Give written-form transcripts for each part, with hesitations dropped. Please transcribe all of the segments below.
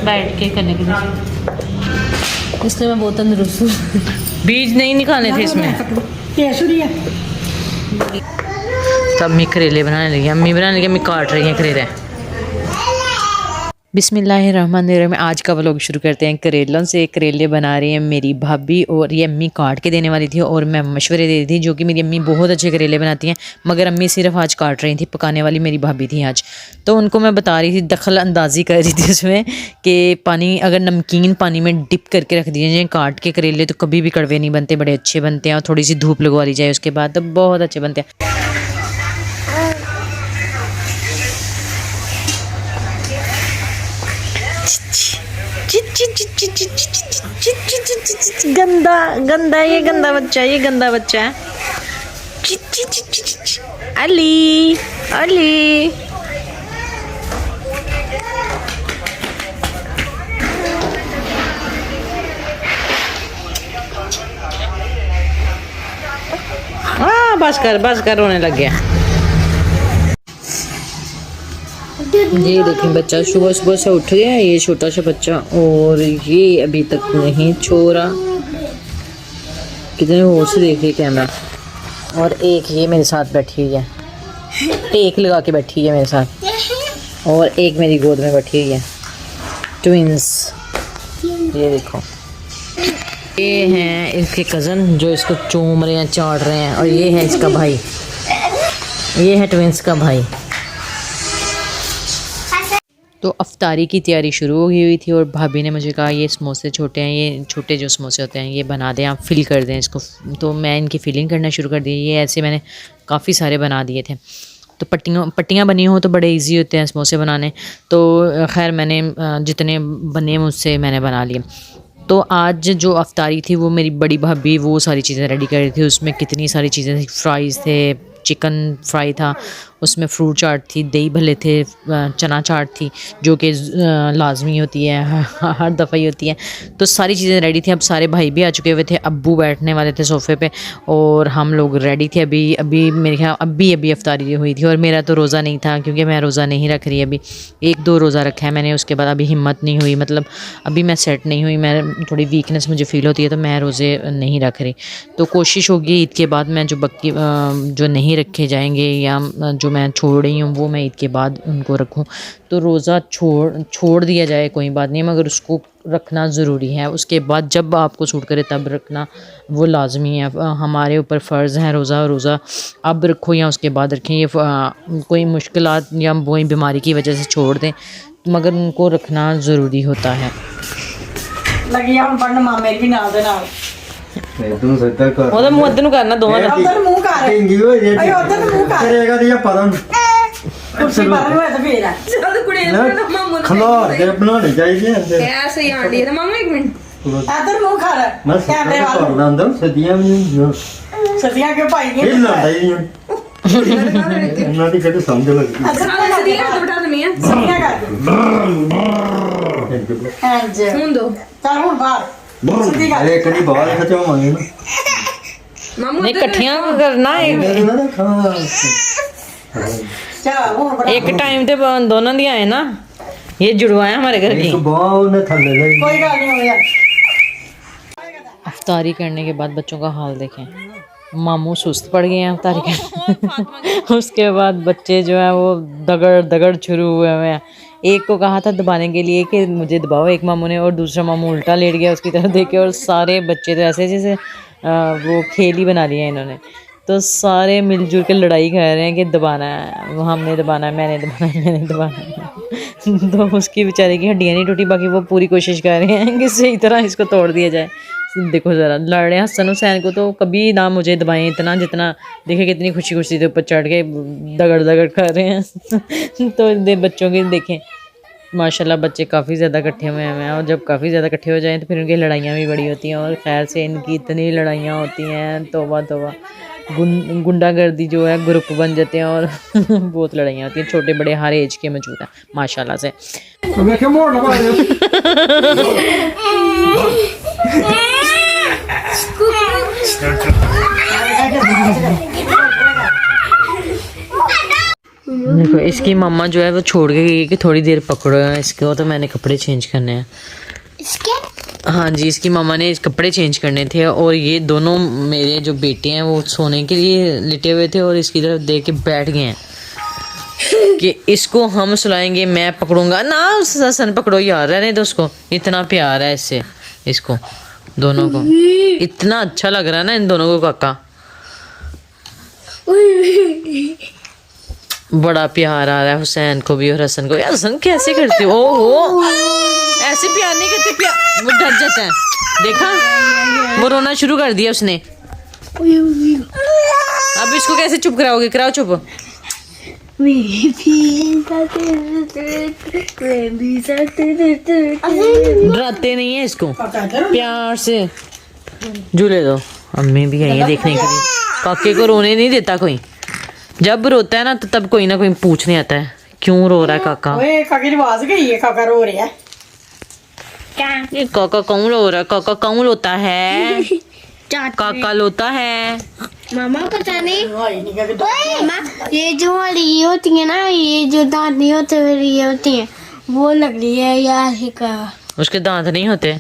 बैठ के करने के लिए, इसलिए मैं बहुत तंदुरुस्त हूँ। बीज नहीं निकालने थे इसमें। तब अम्मी करेले बनाने लगी, अम्मी बनाने लगी, अम्मी काट रही हैं करेले। बिस्मिल्लाहिर्रहमानिर्रहीम। आज का व्लॉग शुरू करते हैं करेलों से। करेले बना रही हैं मेरी भाभी और ये अम्मी काट के देने वाली थी और मैं मशवरे दे रही थी, जो कि मेरी अम्मी बहुत अच्छे करेले बनाती हैं, मगर अम्मी सिर्फ आज काट रही थी, पकाने वाली मेरी भाभी थी आज। तो उनको मैं बता रही थी, दखल अंदाजी कर रही थी उसमें कि पानी अगर नमकीन पानी में डिप करके रख दिए जाए काट के करेले तो कभी भी कड़वे नहीं बनते, बड़े अच्छे बनते हैं। और थोड़ी सी धूप लगवा ली जाए उसके बाद तो बहुत अच्छे बनते हैं। गंदा गंदा, ये गंदा बच्चा, ये गंदा बच्चा है। अली अली हाँ बस कर रोने लग गया। ये देखें बच्चा सुबह सुबह से उठ गया, ये छोटा सा बच्चा, और ये अभी तक नहीं सो रहा। कितने होश से देख रही कैमरा। और एक ये मेरे साथ बैठी हुई है, टेक लगा के बैठी है मेरे साथ, और एक मेरी गोद में बैठी हुई है, ट्विंस। ये देखो, ये हैं इसके कज़न जो इसको चूम रहे हैं, चाट रहे हैं, और ये है इसका भाई, ये है ट्विंस का भाई। तो अफ्तारी की तैयारी शुरू हो गई हुई थी और भाभी ने मुझे कहा ये समोसे छोटे हैं, ये छोटे जो समोसे होते हैं ये बना दें, आप फिल कर दें इसको। तो मैं इनकी फिलिंग करना शुरू कर दी। ये ऐसे मैंने काफ़ी सारे बना दिए थे। तो पट्टियाँ बनी हो तो बड़े इजी होते हैं समोसे बनाने। तो खैर मैंने जितने बने मुझसे मैंने बना लिए। तो आज जो अफ्तारी थी वो मेरी बड़ी भाभी वो सारी चीज़ें रेडी कर रही थी। उसमें कितनी सारी चीज़ें थी, फ्राइज़ थे, चिकन फ्राई था, उसमें फ्रूट चाट थी, दही भल्ले थे, चना चाट थी जो कि लाजमी होती है, हर दफ़ा ही होती है। तो सारी चीज़ें रेडी थी। अब सारे भाई भी आ चुके हुए थे, अब्बू बैठने वाले थे सोफ़े पे और हम लोग रेडी थे। अभी मेरे ख्याल अभी अफ्तारी हुई थी और मेरा तो रोज़ा नहीं था क्योंकि मैं रोज़ा नहीं रख रही। अभी 1-2 रोज़ा रखा है मैंने, उसके बाद अभी हिम्मत नहीं हुई, मतलब अभी मैं सेट नहीं हुई, मैं थोड़ी वीकनेस मुझे फ़ील होती है तो मैं रोज़े नहीं रख रही। तो कोशिश होगी ईद के बाद मैं जो नहीं रखे जाएंगे या जो मैं छोड़ रही हूँ वो मैं ईद के बाद उनको रखूँ। तो रोज़ा छोड़ दिया जाए कोई बात नहीं, मगर उसको रखना ज़रूरी है। उसके बाद जब आपको सूट करे तब रखना वो लाजमी है। हमारे ऊपर फ़र्ज़ है रोज़ा अब रखो या उसके बाद रखें। ये कोई मुश्किलात या कोई बीमारी की वजह से छोड़ दें मगर उनको रखना ज़रूरी होता है। ਉਹਦਾ ਮੂੰਹ ਅੱਧ ਨੂੰ ਕਰਨਾ ਦੋਵਾਂ ਦਾ। ਉਧਰ ਮੂੰਹ ਕਰ ਢਿੰਗੀ ਹੋ ਜੇ ਅਈ ਉਧਰ ਮੂੰਹ ਕਰ ਕਰੇਗਾ ਤੇ ਪਤਾ ਨਹੀਂ ਕੁਰਸੀ ਪਰ ਹੋਇਆ ਤਾਂ ਫੇਰ ਆ ਜਦ ਕੁੜੀ ਨੂੰ ਮਾਮੂ ਨੂੰ ਖਲਾਰ ਦੇ ਬਣਾਉਣੀ ਚਾਹੀਦੀ ਹੈ ਐਸੇ ਹੀ ਆਂਡੀ ਤੇ ਮਾਮੂ 1 ਮਿੰਟ ਉਧਰ ਮੂੰਹ ਕਰ ਕੈਮਰੇ ਵਾਲ ਨੂੰ ਅੰਦਰ ਸਦੀਆਂ ਵੀ ਸਦੀਆਂ ਕਿਉਂ ਪਾਈ ਗਈ ਹਿੱਲਦਾ ਹੀ ਨਹੀਂ ਉਹਨਾਂ ਦੀ ਕਿਤੇ ਸਮਝ ਲੱਗਦੀ ਸਦੀਆਂ ਤੋਂ ਬਟਾ ਦਮੀਆਂ ਸਦੀਆਂ ਕਰ ਹਾਂਜੀ ਹੁਣ ਦੋ ਚੱਲ ਹੁਣ ਬਾਹਰ अरे कड़ी बाहर खचावांगे ना नहीं, इकट्ठियां करना एक टाइम ते दोनों दी आए ना, ये जुड़वाया हमारे घर की। कोई गल नहीं हो यार। अफ्तारी करने के बाद बच्चों का हाल देखें, मामू सुस्त पड़ गए हैं अफ्तारी करने। उसके बाद बच्चे जो है वो दगड़ शुरू हुए हैं। एक को कहा था दबाने के लिए कि मुझे दबाओ, एक मामू ने, और दूसरा मामू उल्टा लेट गया उसकी तरफ देख के। और सारे बच्चे तो ऐसे जैसे वो खेल ही बना लिया इन्होंने। तो सारे मिलजुल के लड़ाई कर रहे हैं कि दबाना है, वो हमने दबाना है, मैंने दबाना है। तो उसकी बेचारे की हड्डियाँ नहीं टूटी, बाकी वो पूरी कोशिश कर रहे हैं कि सही तरह इसको तोड़ दिया जाए। देखो ज़रा लड़ रहे हैं। हसन हुसैन को तो कभी ना मुझे दबाएं इतना जितना, देखे कितनी खुशी खुशी से ऊपर चढ़ के दगड़ कर रहे हैं। तो बच्चों के देखें माशाल्लाह बच्चे काफ़ी ज़्यादा इकट्ठे हुए हैं, और जब काफ़ी ज़्यादा इकट्ठे हो जाएं तो फिर उनकी लड़ाइयाँ भी बड़ी होती हैं। और खैर से इनकी इतनी लड़ाइयाँ होती हैं, तौबा गुंडागर्दी जो है ग्रुप बन जाते हैं और बहुत लड़ाइयाँ होती हैं। छोटे बड़े हर एज के मौजूद हैं माशाल्लाह से। देखो इसकी मम्मा जो है वो छोड़ के गई कि थोड़ी देर पकड़ो इसको, तो मैंने कपड़े चेंज करने हैं इसके। हाँ जी, इसकी मम्मा ने कपड़े चेंज करने थे और ये दोनों मेरे जो बेटे हैं वो सोने के लिए लेटे हुए थे और इसकी तरफ देख के बैठ गए हैं कि इसको हम सुलाएंगे, मैं पकड़ूंगा ना। सन पकड़ो यार, रहने दो उसको, इतना प्यार है इससे, इसको दोनों को इतना अच्छा लग रहा है ना इन दोनों को काका, बड़ा प्यार आ रहा है हुसैन को भी और हसन को। यार हसन कैसे करते हो, ओहो ऐसे प्यार नहीं करते, प्यार वो डर जाता है, देखा वो रोना शुरू कर दिया उसने। अब इसको कैसे चुप कराओगे, कराओ चुप। डराते नहीं है इसको, प्यार से झूले दो। अम्मी भी आई है देखने के लिए, काके को रोने नहीं देता कोई, जब रोता है ना तो तब कोई ना कोई पूछने आता है क्यों रो रहा है काका। ओए काके की आवाज गई है, काका रो रहा है। ये काका कौन रो रहा है, काका कौन रोता है, काका लोता है। मामा पता नहीं मामा, ये जो वाली ये होती है ना, ये जो दांत नहीं होते फिर ये होती है, वो लग रही है यार का। उसके दांत नहीं होते,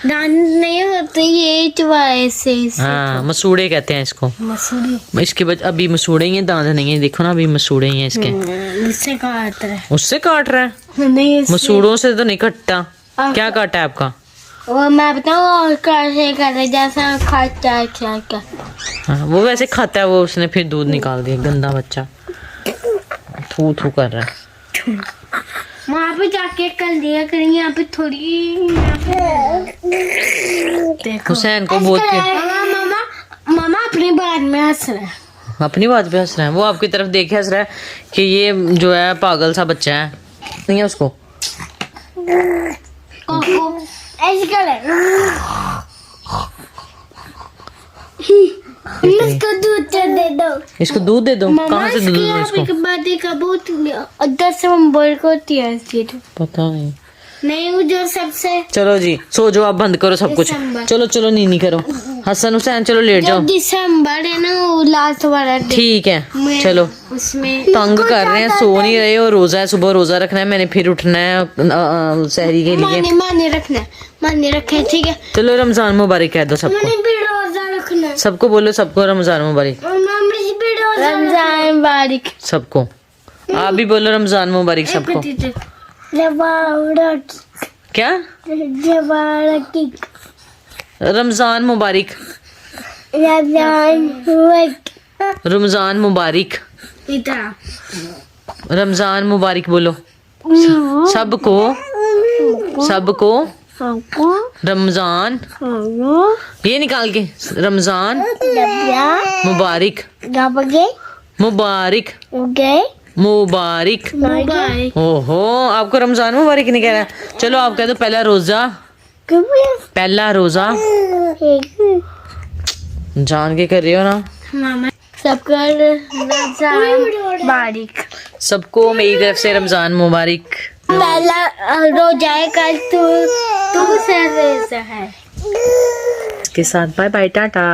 दांत नहीं होते, ये चबाए से हाँ मसूड़े कहते हैं इसको। मसूड़ी इसके बाद अभी मसूड़े ही हैं, दांत नहीं है, देखो ना अभी मसूड़े ही हैं इसके। मुझसे काट रहा उससे काट रहा है, है नहीं इससे। मसूड़ों से तो नहीं कटता। क्या काटा है आपका? वो मैं बताऊँ और कैसे करे, जैसा खाता है क्या क्या। हाँ, वो वैसे खाता है, वो उसने फिर दूध निकाल दिया, गंदा बच्चा थू थू कर रहा है। वहाँ पे जाके कर दिया करेंगे, यहाँ पे थोड़ी देखो हुसैन को बोल के मामा मामा अपनी बात में हंस रहा है। अपनी बात पे हंस रहा है, वो आपकी तरफ देखे हंस रहा है कि ये जो है पागल सा बच्चा है, नहीं है उसको। ऐसे करे, इसको दूध दे दो, इसको दूध दे दो। कहाँ से दूध दो इसको? बातें का बहुत 10 नंबर को होती है इसकी, पता नहीं। नहीं वो जो सबसे चलो जी सो जाओ, आप बंद करो सब कुछ, दिसंबर। चलो चलो नीनी करो। हसन हुसैन चलो लेट जो जाओ। दिसंबर है ना वो लास्ट वाला दिन, ठीक है मैं चलो। उसमें तंग कर रहे हैं, सो नहीं रहे और रोजा है, सुबह रोजा रखना है, मैंने फिर उठना है सहरी के लिए। माने रखना है, माने रखे, ठीक है। चलो रमजान मुबारक कह दो सबको, मैंने भी रोजा रखना है, सबको बोलो, सबको रमजान मुबारक, रमजान मुबारक सबको। आप भी बोलो रमजान मुबारक सबको। क्या? रमजान मुबारक, रमजान मुबारक, रमजान मुबारक बोलो सबको, सबको रमजान, ये निकाल के रमजान मुबारक, मुबारक, मुबारक। ओहो आपको रमजान मुबारक नहीं कह रहा है। चलो आप कह दो पहला रोजा, पहला रोजा, जान के कर रहे हो ना। मामा सबको रमजान मुबारक, सबको मेरी तरफ से रमजान मुबारक। पहला रोजा है कल, तू से है। इसके साथ बाय बाय टाटा।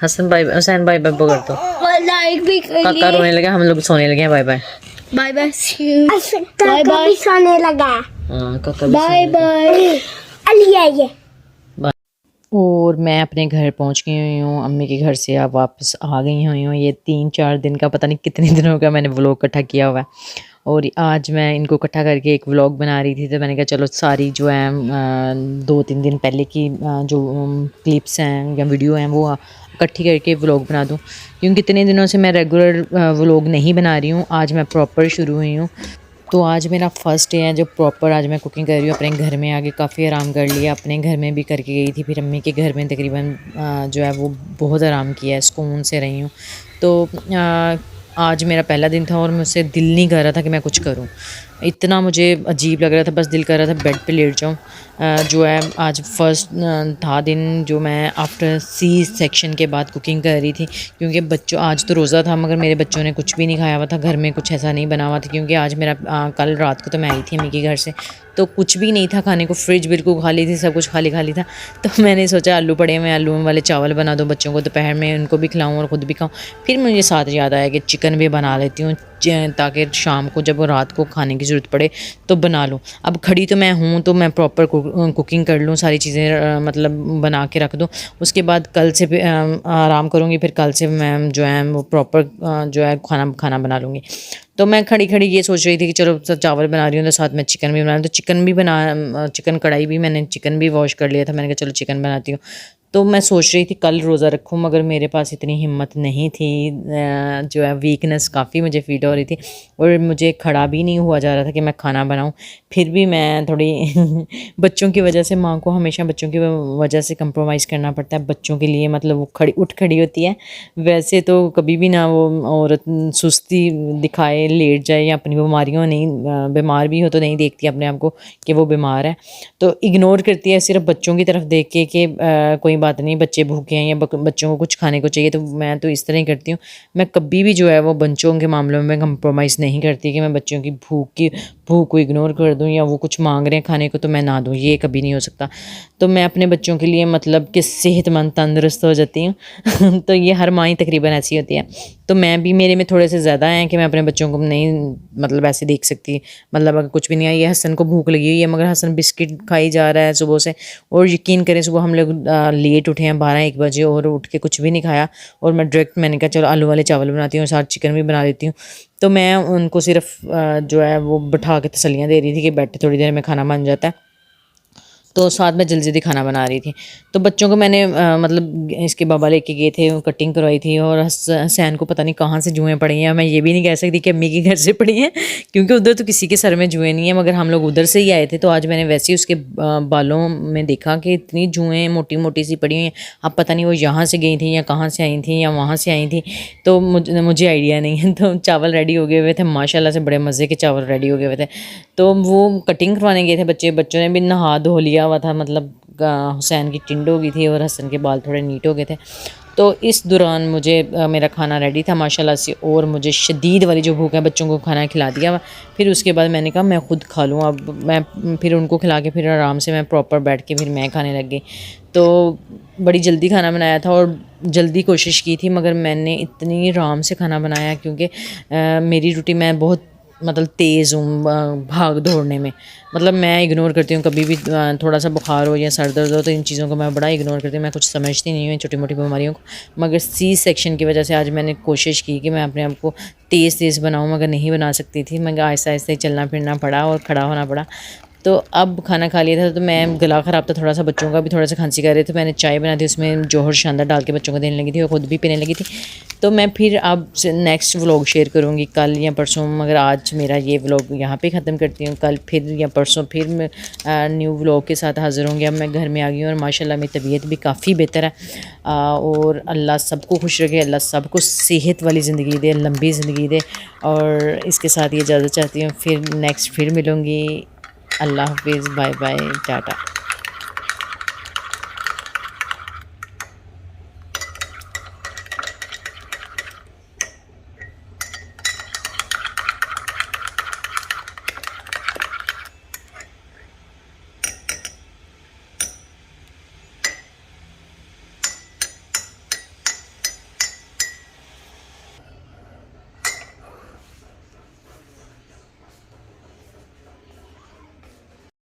हसन भाई, हुसैन भाई बाय कर दो। लाइक भी काका रोने लगा, हम लोग सोने लगे हैं। Bye bye, bye bye, bye bye, सोने लगा, हाँ काका भी बाय सोने लगा। बाय, अलिया ये। और मैं अपने घर पहुंच गई हुई हूँ, अम्मी के घर से अब वापस आ गई हुई हूँ। ये 3-4 दिन का, पता नहीं कितने दिनों का मैंने व्लॉग इकट्ठा किया हुआ है और आज मैं इनको इकट्ठा करके एक व्लॉग बना रही थी। तो मैंने कहा चलो सारी जो है 2-3 दिन पहले की जो क्लिप्स हैं या वीडियो हैं वो इकट्ठी करके व्लॉग बना दूँ, क्योंकि कितने दिनों से मैं रेगुलर व्लॉग नहीं बना रही हूँ। आज मैं प्रॉपर शुरू हुई हूँ, तो आज मेरा फर्स्ट डे है जो प्रॉपर आज मैं कुकिंग कर रही हूँ अपने घर में। आगे काफ़ी आराम कर लिया, अपने घर में भी करके गई थी, फिर अम्मी के घर में तकरीबन जो है वो बहुत आराम किया है, सुकून से रही हूँ। तो आज मेरा पहला दिन था और मुझसे दिल नहीं कर रहा था कि मैं कुछ करूं, इतना मुझे अजीब लग रहा था, बस दिल कर रहा था बेड पे लेट जाऊं। जो है आज फर्स्ट था दिन जो मैं आफ्टर सी सेक्शन के बाद कुकिंग कर रही थी, क्योंकि बच्चों आज तो रोज़ा था मगर मेरे बच्चों ने कुछ भी नहीं खाया हुआ था, घर में कुछ ऐसा नहीं बना हुआ था, क्योंकि आज मेरा कल रात को तो मैं आई थी अम्मी के घर से, तो कुछ भी नहीं था खाने को, फ्रिज बिल्कुल खाली थी, सब कुछ खाली खाली था। तो मैंने सोचा आलू पड़े हुए, आलू वाले चावल बना दो बच्चों को, दोपहर में उनको भी खिलाऊँ और ख़ुद भी खाऊँ। फिर मुझे साथ याद आया कि चिकन भी बना लेती हूँ, ताकि शाम को जब रात को खाने की ज़रूरत पड़े तो बना लूँ। अब खड़ी तो मैं हूँ तो मैं प्रॉपर कुकिंग कर लूँ, सारी चीज़ें मतलब बना के रख दूँ। उसके बाद कल से आराम करूँगी, फिर कल से मैं जो है वो प्रॉपर जो है खाना बना लूँगी। तो मैं खड़ी खड़ी ये सोच रही थी कि चलो चावल बना रही हूँ तो साथ में चिकन भी बना, तो चिकन कढ़ाई भी मैंने चिकन भी वॉश कर लिया था। मैंने कहा चलो चिकन बनाती हूँ। तो मैं सोच रही थी कल रोज़ा रखूँ, मगर मेरे पास इतनी हिम्मत नहीं थी। जो है वीकनेस काफ़ी मुझे फील हो रही थी और मुझे खड़ा भी नहीं हुआ जा रहा था कि मैं खाना बनाऊँ। फिर भी मैं थोड़ी बच्चों की वजह से, माँ को हमेशा बच्चों की वजह से कंप्रोमाइज़ करना पड़ता है बच्चों के लिए, मतलब वो उठ खड़ी होती है। वैसे तो कभी भी ना वो औरत सुस्ती दिखाए, लेट जाए या अपनी बीमारियों नहीं, बीमार भी हो तो नहीं देखती अपने आप को कि वो बीमार है, तो इग्नोर करती है सिर्फ बच्चों की तरफ देख के कि कोई बात नहीं, बच्चे भूखे हैं या बच्चों को कुछ खाने को चाहिए। तो मैं तो इस तरह ही करती हूँ। मैं कभी भी जो है वो बच्चों के मामलों में कंप्रोमाइज़ नहीं करती कि मैं बच्चों की भूख को इग्नोर कर दूँ या वो कुछ मांग रहे हैं खाने को तो मैं ना दूँ, ये कभी नहीं हो सकता। तो मैं अपने बच्चों के लिए मतलब कि सेहतमंद तंदुरुस्त हो जाती हूँ तो ये हर माँ ही तकरीबन ऐसी होती है। तो मैं भी, मेरे में थोड़े से ज़्यादा हैं कि मैं अपने बच्चों को नहीं मतलब ऐसे देख सकती, मतलब अगर कुछ भी नहीं है, ये हसन को भूख लगी हुई है मगर हसन बिस्किट खाई जा रहा है सुबह से, और यकीन करें सुबह हम लोग लेट उठे हैं 12-1 बजे और उठ के कुछ भी नहीं खाया, और मैंने कहा चलो आलू वाले चावल बनाती हूँ, साथ चिकन भी बना लेती हूँ। तो मैं उनको सिर्फ जो है वो बैठा के तसल्लियाँ दे रही थी कि बैठे, थोड़ी देर में खाना बन जाता है। तो साथ में जल्दी जल्दी खाना बना रही थी। तो बच्चों को मैंने मतलब इसके बाबा लेके गए थे, कटिंग करवाई थी, और हसैन को पता नहीं कहाँ से जुएँ पड़ी हैं। मैं ये भी नहीं कह सकती कि अम्मी के घर से पड़ी हैं क्योंकि उधर तो किसी के सर में जुएँ नहीं है, मगर हम लोग उधर से ही आए थे। तो आज मैंने वैसे ही उसके बालों में देखा कि इतनी जुएँ मोटी मोटी सी पड़ी हुई हैं। अब पता नहीं वो यहाँ से गई थी या कहाँ से आई थी या वहाँ से आई थी, तो मुझे आइडिया नहीं है। तो चावल रेडी हो गए हुए थे, माशाल्लाह से बड़े मज़े के चावल रेडी हो गए हुए थे। तो वो कटिंग करवाने गए थे बच्चों ने भी नहा धो लिया हुआ था, मतलब हुसैन की टिंड हो गई थी और हसन के बाल थोड़े नीट हो गए थे। तो इस दौरान मुझे मेरा खाना रेडी था माशाल्लाह से, और मुझे शदीद वाली जो भूख है, बच्चों को खाना खिला दिया। फिर उसके बाद मैंने कहा मैं ख़ुद खा लूँ। अब मैं फिर उनको खिला के फिर आराम से मैं प्रॉपर बैठ के फिर मैं खाने लग गई। तो बड़ी जल्दी खाना बनाया था और जल्दी कोशिश की थी, मगर मैंने इतनी आराम से खाना बनाया क्योंकि मेरी रूटीन, मैं बहुत मतलब तेज़ हूँ भाग दौड़ने में। मतलब मैं इग्नोर करती हूँ, कभी भी थोड़ा सा बुखार हो या सर दर्द हो तो इन चीज़ों को मैं बड़ा इग्नोर करती हूँ। मैं कुछ समझती नहीं हूँ छोटी मोटी बीमारियों को, मगर सी सेक्शन की वजह से आज मैंने कोशिश की कि मैं अपने आप को तेज़ बनाऊँ, मगर नहीं बना सकती थी। मगर आहिस्ता आहिस्ता ही चलना फिरना पड़ा और खड़ा होना पड़ा। तो अब खाना खा लिया था तो मैं, गला ख़राब था थोड़ा सा, बच्चों का भी थोड़ा सा खांसी कर रहे थे। मैंने चाय बना दी, उसमें जौहर शानदार डाल के बच्चों को देने लगी थी और ख़ुद भी पीने लगी थी। तो मैं फिर अब नेक्स्ट व्लॉग शेयर करूँगी कल या परसों, मगर आज मेरा ये व्लॉग यहाँ पे ख़त्म करती हूँ। कल फिर या परसों फिर मैं न्यू व्लॉग के साथ हाज़िर होंगी। अब मैं घर में आ गई हूँ और माशाल्लाह मेरी तबीयत भी काफ़ी बेहतर है, और अल्लाह सबको खुश रखे, अल्लाह सबको सेहत वाली ज़िंदगी दे, लंबी ज़िंदगी दे। और इसके साथ ये इजाज़त चाहती हूँ, फिर नेक्स्ट फिर मिलूँगी। अल्लाह हाफिज़, बाय बाय, टाटा।